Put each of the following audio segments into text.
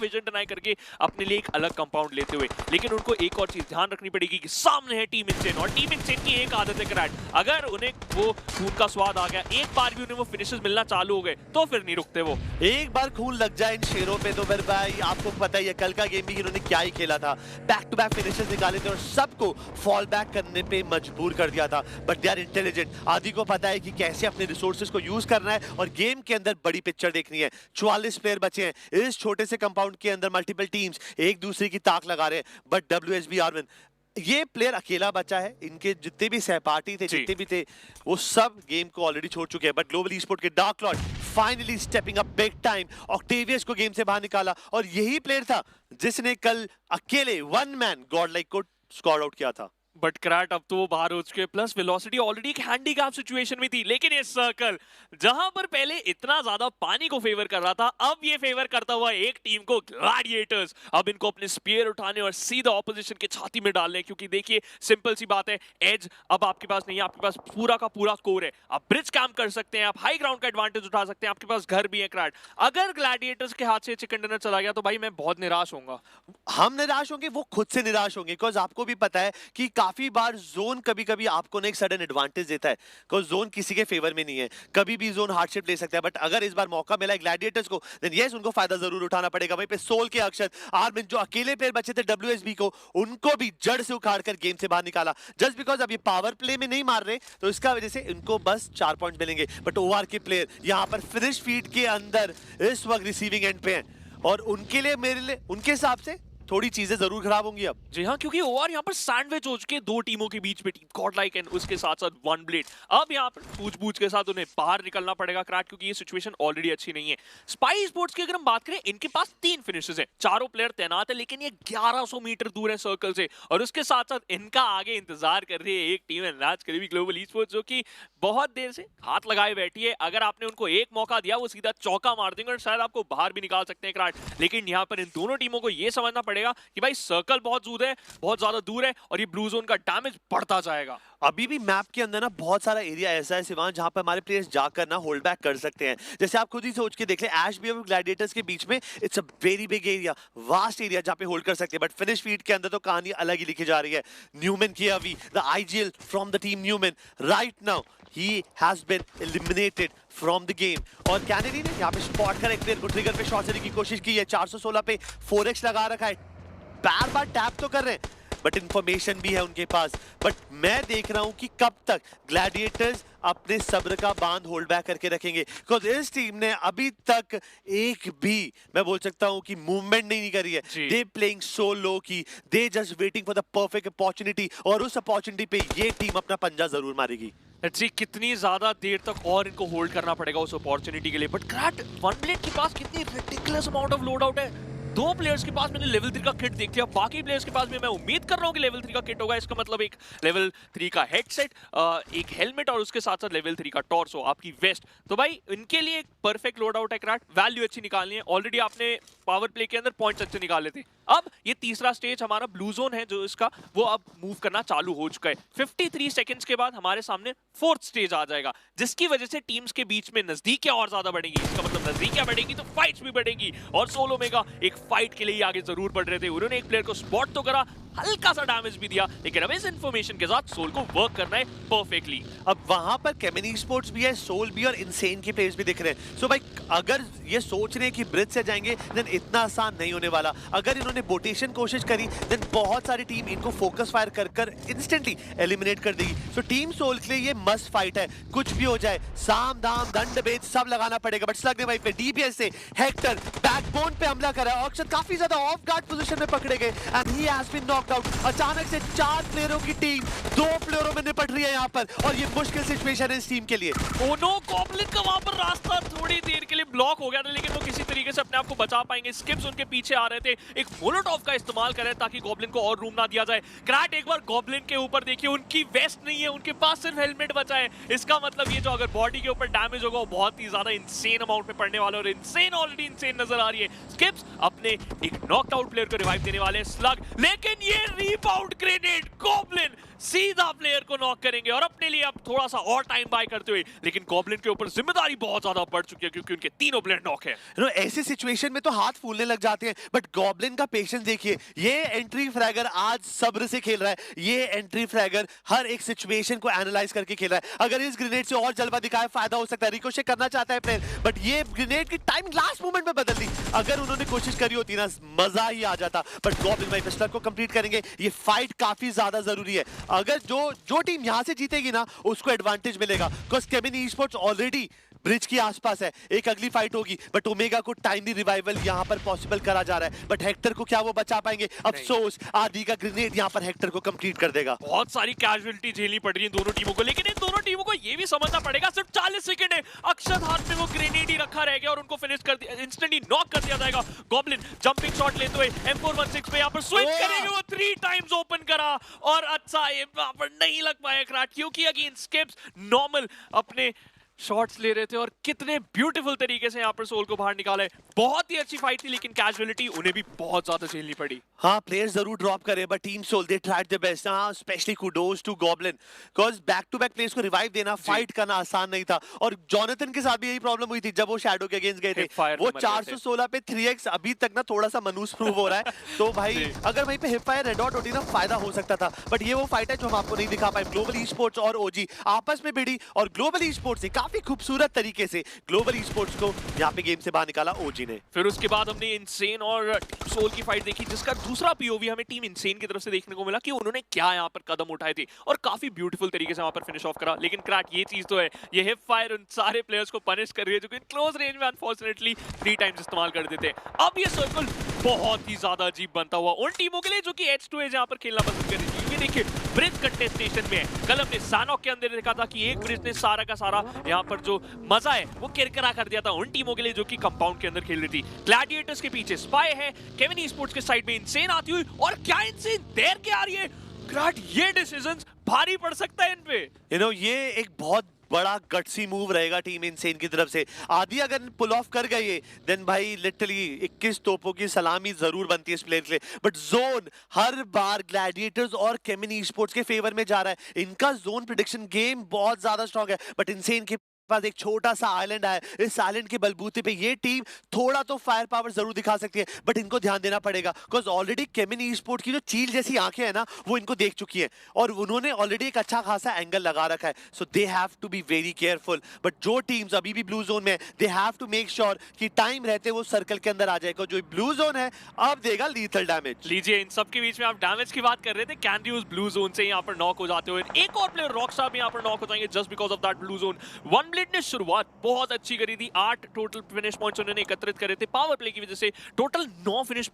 Vision deny करके अपने लिए एक अलग कंपाउंड लेते हुए। लेकिन उनको एक और चीज ध्यान रखनी पड़ेगी कि सामने है टीम इंसेन, और टीम इंसेन की एक आदत है क्रैट, अगर उन्हें वो खून का स्वाद आ गया, एक बार भी उन्हें वो फिनिशेस मिलना चालू हो गए तो फिर नहीं रुकते वो। एक बार खून लग जाए इन शेरों पे तो फिर भाई आपको पता ही है कल का गेम भी इन्होंने क्या ही खेला था, बैक टू बैक फिनिशेस निकाले थे और सबको फॉल बैक करने पे मजबूर कर दिया था। बट दे आर इंटेलिजेंट, आदि को पता है कि कैसे अपने रिसोर्सेज को यूज करना है और गेम के अंदर बड़ी पिक्चर देखनी है। 44 प्लेयर बचे हैं इस छोटे से कंपाउंड के अंदर, मल्टीपल टीम्स एक दूसरे की ताक लगा रहे हैं। बट WSB आर्विन ये प्लेयर अकेला बचा है, इनके जितने भी सहपाठी थे, जितने भी थे, वो सब गेम को ऑलरेडी छोड़ चुके हैं। बट ग्लोबल ई-स्पोर्ट के dark Lord finally stepping up big time, Octavius को गेम से बाहर निकाला और यही प्लेयर था जिसने कल अकेले वन मैन गॉडलाइक को स्कोर आउट किया था। बट क्रैट अब तो वो बाहर हो चुके, प्लस वेलोसिटी ऑलरेडी एक हैंडीकैप सिचुएशन में थी। लेकिन ये सर्कल जहां पर पहले इतना ज्यादा पानी को फेवर कर रहा था, अब ये फेवर करता हुआ एक टीम को ग्लैडिएटर्स। अब इनको अपने स्पीयर उठाने और सीधा ऑपोजिशन के छाती में डालने, क्योंकि देखिए सिंपल सी बात है, एज अब आपके पास नहीं है, आपके पास पूरा का पूरा कोर है। आप ब्रिज कैंप कर सकते हैं, आप हाई ग्राउंड का एडवांटेज उठा सकते हैं, आपके पास घर भी है क्रैट। अगर ग्लैडिएटर्स के हाथ से चिकन डिनर चला गया तो भाई मैं बहुत निराश होऊंगा। हम निराश होंगे, वो खुद से निराश होंगे, बिकॉज आपको भी पता है कि काफी बार जोन कभी कभी आपको ना एक सडन एडवांटेज देता है, बिकॉज जोन किसी के फेवर में नहीं है, कभी भी जोन हार्डशिप ले सकता है। बट अगर इस बार मौका मिला है ग्लैडिएटर्स को, देन यस उनको फायदा जरूर उठाना पड़ेगा। वहीं पे सोल के अक्षर आर्मिन जो अकेले प्लेयर बचे थे WSB को, उनको भी जड़ से उखाड़ कर गेम से बाहर निकाला। जस्ट बिकॉज अब ये पावर प्ले में नहीं मार रहे तो इसका वजह से इनको बस 4 पॉइंट मिलेंगे। बट OR के प्लेयर यहाँ पर फिनिश फीड के अंदर इस वक्त रिसीविंग एंड पे हैं और उनके लिए, मेरे लिए, उनके हिसाब से थोड़ी चीजें जरूर खराब होंगी अब। जी हाँ, क्योंकि ओआर यहाँ पर सैंडविच हो चुके दो टीमों के बीच में, टीम गॉडलाइक एंड उसके साथ साथ वन ब्लेड। अब यहाँ पर सूझबूझ के साथ उन्हें बाहर निकलना पड़ेगा क्रैट, क्योंकि ये सिचुएशन ऑलरेडी अच्छी नहीं है। स्पाई स्पोर्ट्स की अगर हम बात करें, इनके पास 3 फिनिशेस हैं, चारों प्लेयर तैनात है, लेकिन ये 1100 मीटर दूर है सर्कल से। और उसके साथ साथ इनका आगे इंतजार कर रही है एक टीम है राज करीबी ग्लोबल ई स्पोर्ट्स, जो कि बहुत देर से हाथ लगाए बैठी है। अगर आपने उनको एक मौका दिया वो सीधा चौका मार देंगे और शायद आपको बाहर भी निकाल सकते हैं क्रैट। लेकिन यहाँ पर इन दोनों टीमों को ये समझना पड़ेगा कि भाई सर्कल बहुत दूर है, बहुत ज्यादा दूर है और ये ब्लू जोन का डैमेज बढ़ता जाएगा। अभी भी मैप के अंदर ना बहुत सारा एरिया ऐसा है सिवान जहां पर हमारे प्लेयर्स जाकर ना होल्ड बैक कर सकते हैं। जैसे आप खुद ही सोच के देख ले, ऐश भी और ग्लैडिएटर्स के बीच में it's a very big area, vast area जहां पे होल्ड कर सकते हैं। बट फिनिश फीड के अंदर तो कहानी अलग ही लिखी जा रही है। न्यूमैन की अभी the IGL from the team Newman right now he has been eliminated from the game. और कैनेडी ने यहाँ पे स्पॉट कर एक प्लेयर को ट्रिगर पे शॉट देने की कोशिश की है। 416 पे 4x लगा रखा है, बार बार टैप तो कर रहे हैं बट इंफॉर्मेशन भी है उनके पास। बट मैं देख रहा हूं कि कब तक ग्लैडिएटर्स अपने सब्र का बांध होल्ड बैक करके रखेंगे, बिकॉज इस टीम ने अभी तक एक भी, मैं बोल सकता हूं कि मूवमेंट नहीं करी है। दे प्लेइंग सो लो की, they just waiting for the perfect opportunity, और उस अपॉर्चुनिटी पे ये टीम अपना पंजा जरूर मारेगी। जी, कितनी ज्यादा देर तक और इनको होल्ड करना पड़ेगा उस अपॉर्चुनिटी के लिए। बट क्रैट वन ब्लेड के पास कितनी ridiculous amount of load out है। 2 प्लेयर्स के पास मैंने लेवल 3 का किट देख लिया, बाकी प्लेयर्स के पास भी मैं उम्मीद कर रहा हूँ कि लेवल 3 का किट होगा। इसका मतलब एक लेवल 3 का हेडसेट, एक हेलमेट और उसके साथ साथ लेवल 3 का टॉर्सो, आपकी वेस्ट। तो भाई इनके लिए एक परफेक्ट लोड आउट है क्रैट, वैल्यू अच्छी निकालनी है। ऑलरेडी आपने पावर प्ले के अंदर पॉइंट्स अच्छे निकाले थे। अब ये तीसरा स्टेज हमारा ब्लू जोन है जो इसका, वो अब मूव करना चालू हो चुका है। 53 सेकंड्स के बाद हमारे सामने 4th स्टेज आ जाएगा, जिसकी वजह से टीम्स के बीच में नजदीकियां और ज्यादा बढ़ेंगी। इसका मतलब नजदीकियां बढ़ेगी तो फाइट्स भी बढ़ेंगी। और सोलो मेगा एक फाइट के लिए आगे जरूर बढ़ रहे थे, उन्होंने एक प्लेयर को स्पॉट तो करा, हल्का सा डैमेज भी दिया, लेकिन अब इस इंफॉर्मेशन के साथ सोल को वर्क करना है परफेक्टली। अब वहां पर केमिनी स्पोर्ट्स भी है, सोल भी और इनसेन के प्लेयर्स भी दिख रहे हैं। सो भाई अगर ये सोच रहे हैं कि ब्रिज से जाएंगे, देन इतना आसान नहीं होने वाला। अगर इन्होंने बोटेशन कोशिश करी, देन बहुत सारी टीम इनको फोकस फायर कर कर इंस्टेंटली एलिमिनेट कर देगी। सो टीम सोल के लिए ये मस्ट फाइट है, कुछ भी हो जाए, साम दाम दंड भेद सब लगाना पड़ेगा। बट स्लग ने भाई पे DPS से हेक्टर बैकबोन पे हमला करा, ऑक्शन काफी ज्यादा ऑफ गार्ड पोजीशन में पकड़े गए and he has been knocked out. अचानक से 4 प्लेयरों की टीम 2 प्लेयरों में निपट रही है यहाँ पर, और ये मुश्किल सिचुएशन है इस टीम के लिए। ओ नो, गॉब्लिन का वहां पर रास्ता थोड़ी देर के लिए ब्लॉक हो गया था, लेकिन वो किसी तरीके से अपने आप को बचा पाएंगे। स्किप्स उनके पीछे आ रहे थे, एक मोलोटॉव का इस्तेमाल करें ताकि गॉब्लिन को और रूम ना दिया जाए। क्रैट एक बार गॉब्लिन के ऊपर देखिए, उनकी वेस्ट नहीं है, उनके पास सिर्फ हेलमेट बचा है। इसका मतलब ये जो अगर बॉडी के ऊपर डैमेज होगा वो बहुत ही ज्यादा इंसेन अमाउंट में पड़ने वाला है, और इंसेन ऑलरेडी इंसेन नजर आ रही है। स्किप्स अपने एक नॉकआउट प्लेयर को रिवाइव देने वाले हैं, स्लग, लेकिन ये रीबाउंड ग्रेनेड गॉब्लिन सीधा प्लेयर को नॉक करेंगे और अपने लिए अब थोड़ा सा और टाइम बाय करते हुए, लेकिन गॉब्लिन के ऊपर जिम्मेदारी बहुत ज्यादा बढ़ चुकी है क्योंकि उनके तीनों प्लेयर नॉक है। ऐसी सिचुएशन में तो हाथ फूलने लग जाते हैं, बट गॉब्लिन का पेशेंस देखिए। ये एंट्री फ्रैगर आज सब्र से खेल रहा है। ये एंट्री फ्रैगर हर एक सिचुएशन को एनालाइज करके खेल रहा है। अगर इस ग्रेनेड से और जलवा दिखाए फायदा हो सकता है, रिकोशेट करना चाहता है प्लेयर, बट ये ग्रेनेड की टाइमिंग लास्ट मोमेंट में बदल दी। अगर उन्होंने कोशिश करी होती ना, मजा ही आ जाता। बट गॉब्लिन भाई पिस्टल को कंप्लीट करेंगे। ये फाइट काफी ज्यादा जरूरी है। अगर जो टीम यहां से जीतेगी ना, उसको एडवांटेज मिलेगा, because Kevin esports already bridge के आसपास है। एक अगली फाइट होगी, बट ओमेगा को टाइमली रिवाइवल यहां पर पॉसिबल करा जा रहा है। बट हेक्टर को क्या वो बचा पाएंगे? अफसोस, आदि का ग्रेनेड यहां पर हेक्टर को कंप्लीट कर देगा। बहुत सारी कैजुअलिटी झेलनी पड़ रही है दोनों टीमों को, लेकिन इन दोनों टीमों को ये भी समझना पड़ेगा सिर्फ 40 सेकंड है। अक्षत हाथ में वो ग्रेनेड ही रखा रहेगा और उनको फिनिश कर दिया, इंस्टेंटली नॉक कर दिया जाएगा। गॉब्लिन जंपिंग शॉट लेते हुए M416 पे यहां पर स्विच करेंगे। वो 3 टाइम्स ओपन करा और अच्छा ये वहां पर नहीं लग पाया क्रैट, क्योंकि अगेंस्ट स्किप्स नॉर्मल अपने शॉट्स ले रहे थे और कितने ब्यूटीफुल तरीके से यहाँ पर सोल को बाहर निकाला है। बहुत ही अच्छी फाइट थी, लेकिन कैजुअलिटी उन्हें भी बहुत ज्यादा झेलनी पड़ी। हाँ, प्लेयर्स जरूर ड्रॉप करे, but team soul they tried their best. हाँ, specially kudos to Goblin, because back to back players को रिवाइव देना, फाइट करना आसान नहीं था। और जॉनथन के साथ भी यही प्रॉब्लम हुई थी जब वो शैडो के अगेंस्ट गए थे। वो 416 पे 3x अभी तक ना थोड़ा सा मनूस प्रूव हो रहा है। तो भाई अगर वहीं पे हिप फायर रेड डॉट होती ना, फायदा हो सकता था। बट ये वो फाइट है जो हम आपको नहीं दिखा पाए। ग्लोबल ई-स्पोर्ट्स और ओजी आपस में भिड़ी और ग्लोबल ई-स्पोर्ट्स से काफी खूबसूरत तरीके से ग्लोबल ई-स्पोर्ट्स को यहाँ पे गेम से बाहर निकाला ओजी ने। फिर उसके बाद हमने इनसेन और सोल की फाइट देखी, जिसका दूसरा पीओवी हमें टीम इनसेन की तरफ से देखने को मिला कि उन्होंने क्या यहाँ पर कदम उठाए थे और काफी ब्यूटीफुल तरीके से वहां पर फिनिश ऑफ करा। लेकिन क्रैक ये चीज तो है, ये हिप फायर उन सारे प्लेयर्स को पनिश कर रही है जो कि क्लोज रेंज में अनफॉर्चुनेटली 3 टाइम्स इस्तेमाल कर देते हैं। अब ये सर्कल बहुत ही ज्यादा अजीब बनता हुआ उन टीमों के लिए जो कि H2 जहां पर खेलना पसंद कर रही थी। क्योंकि देखिए ब्रिज कंटेस्टेशन में है। कल हमने सैनॉक के अंदर देखा था कि एक ब्रिज ने सारा का सारा यहाँ पर जो मजा है वो किरकिरा कर दिया था उन टीमों के लिए जो कि कंपाउंड के अंदर खेल रही थी। ग्लैडिएटर्स के पीछे स्पाई है, केविन ई-स्पोर्ट्स के साइड में इनसेन आती हुई, और क्या इनसेन देर के आ रही है। ग्रैट ये डिसीजंस भारी पड़ सकता है इन पे। ये एक बहुत बड़ा गट्सी मूव रहेगा टीम इनसेन की तरफ से। आदि अगर पुल ऑफ कर गए देन भाई लिटरली 21 तोपों की सलामी जरूर बनती है इस प्लेयर के लिए। But zone her bar Gladiators और केमिन ई-स्पोर्ट्स के फेवर में जा रहा है। इनका जोन प्रेडिक्शन गेम बहुत ज्यादा स्ट्रांग है, बट इनसेन के पास एक छोटा सा आइलैंड है। इस आइलैंड के बलबूते पे ये टीम थोड़ा तो फायर पावर जरूर दिखा सकती है, बट इनको ध्यान देना पड़ेगा बिकॉज ऑलरेडी केमिन ई-स्पोर्ट्स की जो चील जैसी आंखें हैं ना, वो इनको देख चुकी है और उन्होंने ऑलरेडी एक अच्छा खासा एंगल लगा रखा है। So they have to be very careful. But जो टीम्स अभी भी ब्लू जोन में है, they have to make sure कि टाइम रहते वो सर्कल के अंदर आ जाएगा। जो ब्लू जोन है अब देगा लीथल डैमेज। लीजिए, इन सब के बीच में आप डैमेज की बात कर रहे थे। कैंड्यूज ब्लू जोन से यहाँ पर नॉक हो जाते हुए एक और प्लेयर रॉकस्टार भी यहाँ पर नॉक हो जाएंगे just because of that blue zone. One blade ने शुरुआत बहुत अच्छी करी थी। 8 टोटल फिनिश पॉइंट्स उन्होंने एकत्रित करे थे पावर प्ले की वजह से। टोटल 9 फिनिश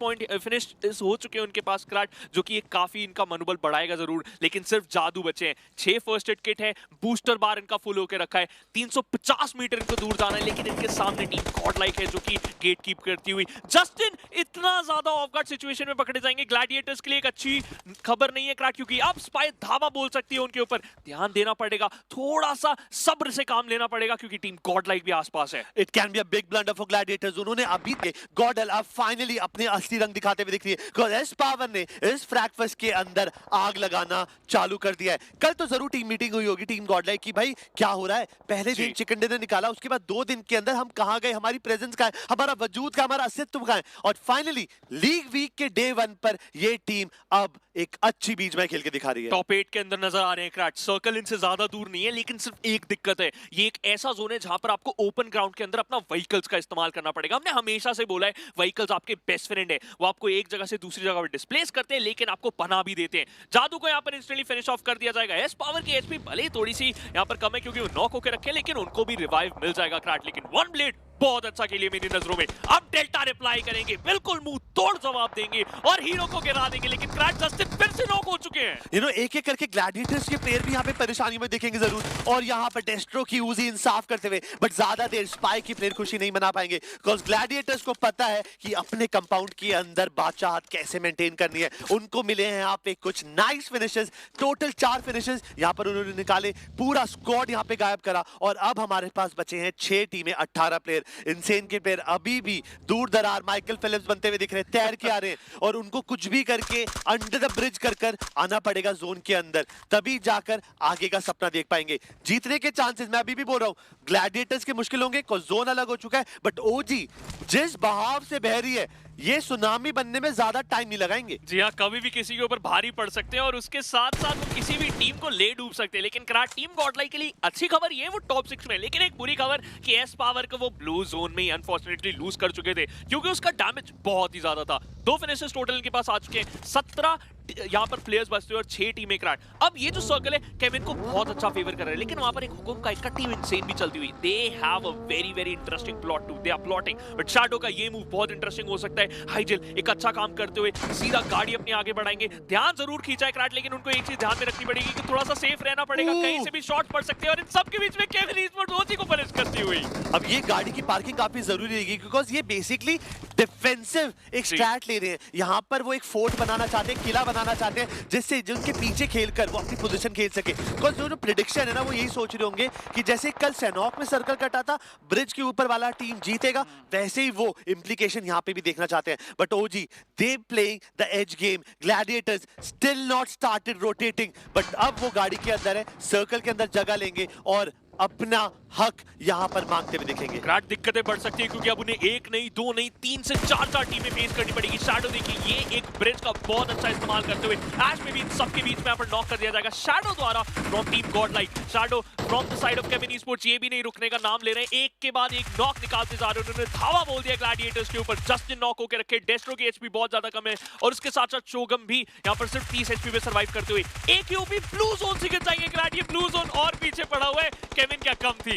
हो चुके हैं उनके पास क्रैट, जो कि एक काफी इनका मनोबल बढ़ाएगा जरूर। लेकिन सिर्फ जादू बचे हैं। 6 फर्स्ट एड किट है, बूस्टर बार इनका फुल होकर रखा है, 350 मीटर इनको दूर जाना है। लेकिन इनके सामने टीम गॉड लाइक है जो कि गेट कीप करती हुई। जस्टिन इतना ज्यादा ऑफ गार्ड सिचुएशन में पकड़े जाएंगे ग्लैडिएटर्स के लिए एक अच्छी खबर नहीं है क्रैट, क्योंकि अब स्पाई धावा बोल सकती है उनके ऊपर। ध्यान देना पड़ेगा, थोड़ा सा सब्र से काम लेना पड़ेगा क्योंकि टीम गॉड लाइक भी आसपास है। It can be a big blunder for Gladiators. उन्होंने अभी गॉडल अब फाइनली अपने असली रंग दिखाते हुए दिख रही है बिकॉज़ एस पावर ने इस फ्रैगफेस्ट के अंदर आग लगाना चालू कर दिया है। कल तो जरूर टीम मीटिंग हुई होगी टीम गॉडलाइक की, भाई क्या हो रहा है। पहले दिन चिकन डिनर निकाला, उसके बाद 2 दिन के अंदर हम कहां गए, हमारी प्रेजेंस का है, हमारा वजूद का, हमारा अस्तित्व का है। और फाइनली लीग वीक के डे 1 पर ये टीम अब एक अच्छी बीच में खेल के दिखा रही है। टॉप 8 के अंदर नजर आ रहे हैं क्रैट। सर्कल इनसे ज्यादा दूर नहीं है, लेकिन सिर्फ एक दिक्कत है, ये एक ऐसा जोन है जहां पर आपको ओपन ग्राउंड के अंदर अपना व्हीकल्स का इस्तेमाल करना पड़ेगा। हमने हमेशा से बोला है व्हीकल्स आपके बेस्ट फ्रेंड है, वो आपको एक जगह से दूसरी जगह पर डिस्प्लेस करते हैं लेकिन आपको पनाह भी देते हैं। जादू को यहाँ पर इंस्टेंटली फिनिश ऑफ कर दिया जाएगा। एस पावर की एचपी भले ही थोड़ी सी यहाँ पर कम है क्योंकि वो नॉक होकर रखे, लेकिन उनको भी रिवाइव मिल जाएगा क्रैट। लेकिन वन ब्लेड बहुत अच्छा खेलिए मेरी नजरों में। अब डेल्टा रिप्लाई करेंगे, बिल्कुल मुंह तोड़ जवाब देंगे और हीरो को गिरा देंगे। लेकिन क्रैट जस्टिन फिर से नॉक हो चुके हैं। एक-एक करके ग्लैडिएटर्स के प्लेयर भी यहाँ पे परेशानी में दिखेंगे जरूर। और यहाँ पर डेस्ट्रो की यूजी इंसाफ करते हुए, बट ज्यादा देर स्पाई की प्लेयर खुशी नहीं मना पाएंगे बिकॉज़ ग्लैडिएटर्स को पता है कि अपने कंपाउंड के अंदर बादशाहत कैसे मेंटेन करनी है। उनको मिले हैं यहाँ पे कुछ नाइस फिनिशेस, टोटल 4 फिनिशेस यहाँ पर उन्होंने निकाले। पूरा स्क्वाड यहाँ पे गायब करा और अब हमारे पास बचे हैं 6 टीमें, 18 प्लेयर। इंसेन के प्लेयर अभी भी दूर दरार माइकल फिलिप्स बनते हुए दिख रहे हैं, तैर के आ रहे हैं और उनको कुछ भी करके अंडर द ब्रिज कर आना पड़ेगा जोन के अंदर, तभी जाकर आगे का सपना देख पाएंगे। जीतने के चांसेस मैं अभी भी बोल रहा हूं ग्लैडिएटर्स के मुश्किल होंगे, जोन अलग हो चुका है, बट ओजी जिस बहाव से बह रही है ये सुनामी बनने में ज्यादा टाइम नहीं लगाएंगे। जी हाँ, कभी भी किसी के ऊपर भारी पड़ सकते हैं और उसके साथ साथ वो किसी भी टीम को ले डूब सकते हैं। लेकिन क्राट टीम गॉडलाइक के लिए अच्छी खबर ये वो टॉप 6 में, लेकिन एक बुरी खबर कि एस पावर को वो ब्लू जोन में ही अनफॉर्चुनेटली लूज कर चुके थे क्योंकि उसका डैमेज बहुत ही ज्यादा था। 2 फिनिशेस टोटल इनके पास आ चुके हैं, 17 यहाँ पर प्लेयर्स बचते हैं और 6 टीमें क्राट। अब ये जो सर्कल है केविन को बहुत अच्छा फेवर कर रहा है, लेकिन वहां पर एक हुकुम का इक्का टीम इंसेन भी चलती हुई। They have a very very interesting plot too, they are plotting, but shadow का ये मूव बहुत इंटरेस्टिंग हो सकता है। हाइजिल एक अच्छा काम करते हुए सीधा गाड़ी अपनी आगे बढ़ाएंगे, ध्यान जरूर खींचा है क्राट, लेकिन उनको एक चीज ध्यान में रखनी पड़ेगी कि थोड़ा सा सेफ रहना पड़ेगा, कहीं से भी शॉट पड़ सकते हैं और इन सब के बीच में केविन ईस्पोर्ट्स ओजी को पनिश करती हुई। अब ये गाड़ी की पार्किंग काफी जरूरी रहेगी बिकॉज ये बेसिकली डिफेंसिव एक स्ट्रैट ले रहे हैं। यहाँ पर वो एक फोर्ट बनाना चाहते हैं, किला बनाना चाहते हैं जिससे जिनके पीछे खेलकर वो अपनी पोजीशन खेल सके। बिकॉज जो प्रेडिक्शन है ना वो यही सोच रहे होंगे कि जैसे कल सैनॉक में सर्कल कटा था ब्रिज के ऊपर वाला टीम जीतेगा, वैसे ही वो इम्प्लीकेशन यहाँ पे भी देखना चाहते हैं। But OG they playing the edge game, gladiators still not started rotating, but अब वो गाड़ी के अंदर है, सर्कल के अंदर जगह लेंगे और अपना हक यहाँ पर मांगते हुए दिखेंगे। क्राट दिक्कतें बढ़ सकती है क्योंकि अब उन्हें 1 नहीं 2 नहीं 3 से 4 टीमें फेस करनी पड़ेगी। शैडो देखिए ये एक ब्रिज का बहुत अच्छा इस्तेमाल करते हुए ऐश में भी इन सबके बीच में यहाँ पर नॉक कर दिया जाएगा शैडो द्वारा from team Godlike. Shadow from the side of Kevin esports ये भी नहीं रुकने का नाम ले रहे हैं, एक के बाद एक नॉक निकालते जा रहे हैं। उन्होंने धावा बोल दिया ग्लैडिएटर्स के ऊपर, जस्टिन नॉक होकर रखे, डेस्ट्रो की एचपी बहुत ज्यादा कम है और उसके साथ साथ शोगम भी यहाँ पर सिर्फ 30 एचपी पे सर्वाइव करते हुए एक यूपी ब्लू जोन से गिर जाएंगे। ग्लैडिए ब्लू जोन और पीछे पड़ा हुआ है, केविन क्या कम थी।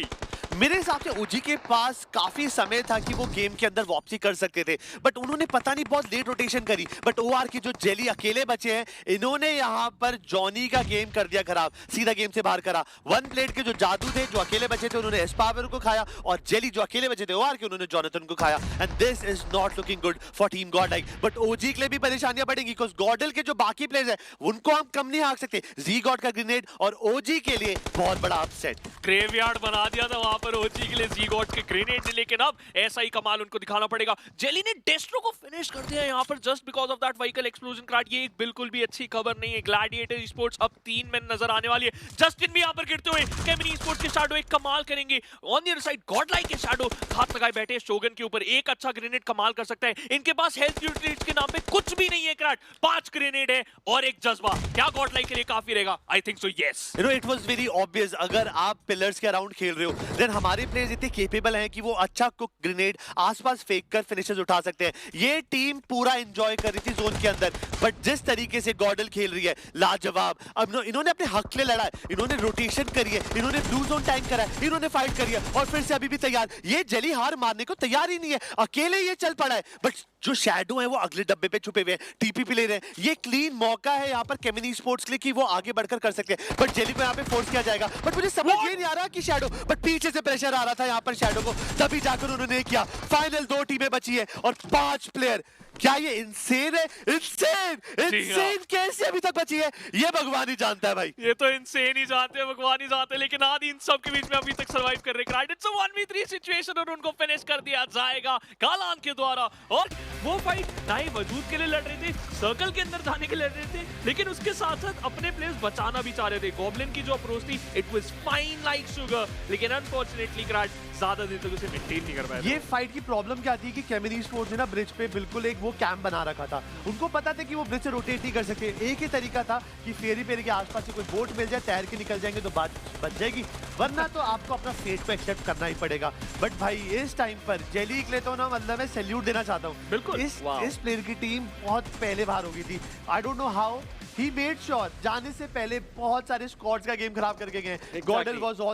मेरे हिसाब से ओजी के पास काफी समय था कि वो गेम के अंदर वापसी कर सकते थे, बट उन्होंने पता नहीं बहुत लेट रोटेशन करी। बट ओआर के जो जेली अकेले बचे हैं इन्होंने यहाँ पर जॉनी का गेम कर दिया खराब, सीधा गेम से बाहर करा। वन प्लेट के जो जादू थे जो अकेले बचे थे उन्होंने एस पावर को खाया और जेली जो अकेले बचे थे ओआर के उन्होंने जॉनथन को खाया। And this is not looking good for team Godlike. But OG के लिए भी परेशानियां बढ़ेंगी बिकॉज गॉडल के जो बाकी प्लेयर्स हैं उनको हम कम नहीं हाँक सकते। जी गॉड का ग्रेनेड और ओजी के लिए बहुत बड़ा अपसेट। ग्रेवयार्ड बना दिया था वहां पर ओजी के लिए जी गॉड के ग्रेनेड ने, लेकिन अब ऐसा ही कमाल उनको दिखाना पड़ेगा। जेली ने डेस्ट्रो को फिनिश कर दिया यहाँ पर just because of that vehicle explosion क्राट। ये एक बिल्कुल भी अच्छी खबर नहीं है। ग्लैडिएटर स्पोर्ट्स अब 3 में नजर आने वाली है। जस्टिन भी यहाँ पर गिरते हुए केविन स्पोर्ट्स के शैडो एक कमाल करेंगे। On the other side Godlike के शैडो हाथ लगाए बैठे शोगन के ऊपर, एक अच्छा ग्रेनेड कमाल कर सकता है। इनके पास हेल्थ यूटिलिटीज के नाम पे कुछ भी नहीं है क्राट, 5 ग्रेनेड है और एक जज्बा, क्या गॉडलाइक के लिए काफी रहेगा? I think so yes. You know it was very obvious, अगर आप पिलर्स के अराउंड खेल रहे हो देन हमारे प्लेयर्स इतने केपेबल हैं कि वो अच्छा कुक ग्रेनेड आसपास फेंक कर फिनिशेस उठा सकते हैं। ये टीम पूरा एंजॉय कर रही थी जोन के अंदर, बट जिस तरीके से गॉडल खेल रही है लाजवाब। अब इन्होंने अपने हक के लिए लड़ा है, इन्होंने रोटेशन करी है, इन्होंने ब्लू जोन टैंक करा है, इन्होंने फाइट करी है और फिर से अभी भी तैयार। ये जेली हार मारने को तैयार ही नहीं है, अकेले ये चल पड़ा है। बट जो शैडो है वो अगले डब्बे पे छुपे हुए हैं, टीपीपी ले रहे हैं। ये क्लीन मौका है यहाँ पर केविन स्पोर्ट्स के लिए कि वो आगे बढ़कर कर सकते हैं, बट जेली को यहाँ पे फोर्स किया जाएगा। बट मुझे समझ ये नहीं आ रहा कि शैडो, बट पीछे से प्रेशर आ रहा था यहाँ पर शैडो को, तभी जाकर उन्होंने किया। फाइनल 2 टीमें बची है और 5 प्लेयर। क्या ये इंसेन है? इंसेन कैसे अभी तक बची है ये भगवान ही जानता है भाई। ये तो इंसेन ही जानते हैं, भगवान ही जानते हैं, लेकिन आदि इन सब के बीच में अभी तक सर्वाइव कर रहे हैं। इट्स अ 1v3 सिचुएशन और उनको फिनिश कर दिया जाएगा कालान के द्वारा। और वो फाइट नाई वजूद के लिए लड़ रहे थे, सर्कल के अंदर जाने के लिए लड़ रहे थे, लेकिन उसके साथ साथ अपने प्लेयर्स बचाना भी चाह रहे थे। गॉब्लिन की जो अप्रोच थी it was fine like sugar, लेकिन अनफॉर्चुनेटली क्राट ज्यादा देर तक उसे मेंटेन नहीं कर पाया। ये फाइट की प्रॉब्लम क्या थी कि केविन स्पोर्ट्स ने ना ब्रिज पे बिल्कुल एक वो कैंप बना रखा था। उनको पता था कि वो ब्रिज से रोटेट नहीं कर सकते। एक ही तरीका था कि फेरी पेरी के आसपास से कोई बोट मिल जाए, तैर के निकल जाएंगे तो बात बच जाएगी, वरना तो आपको अपना फेट को एक्सेप्ट करना ही पड़ेगा। बट भाई इस टाइम पर जेली के लिए तो ना मतलब मैं सैल्यूट देना चाहता हूँ। बिल्कुल इस प्लेयर की टीम बहुत पहले बाहर हो गई थी। I don't know how he made sure जाने से पहले बहुत सारे स्क्वाड्स का गेम खराब करके गए। गॉडल वाज ऑल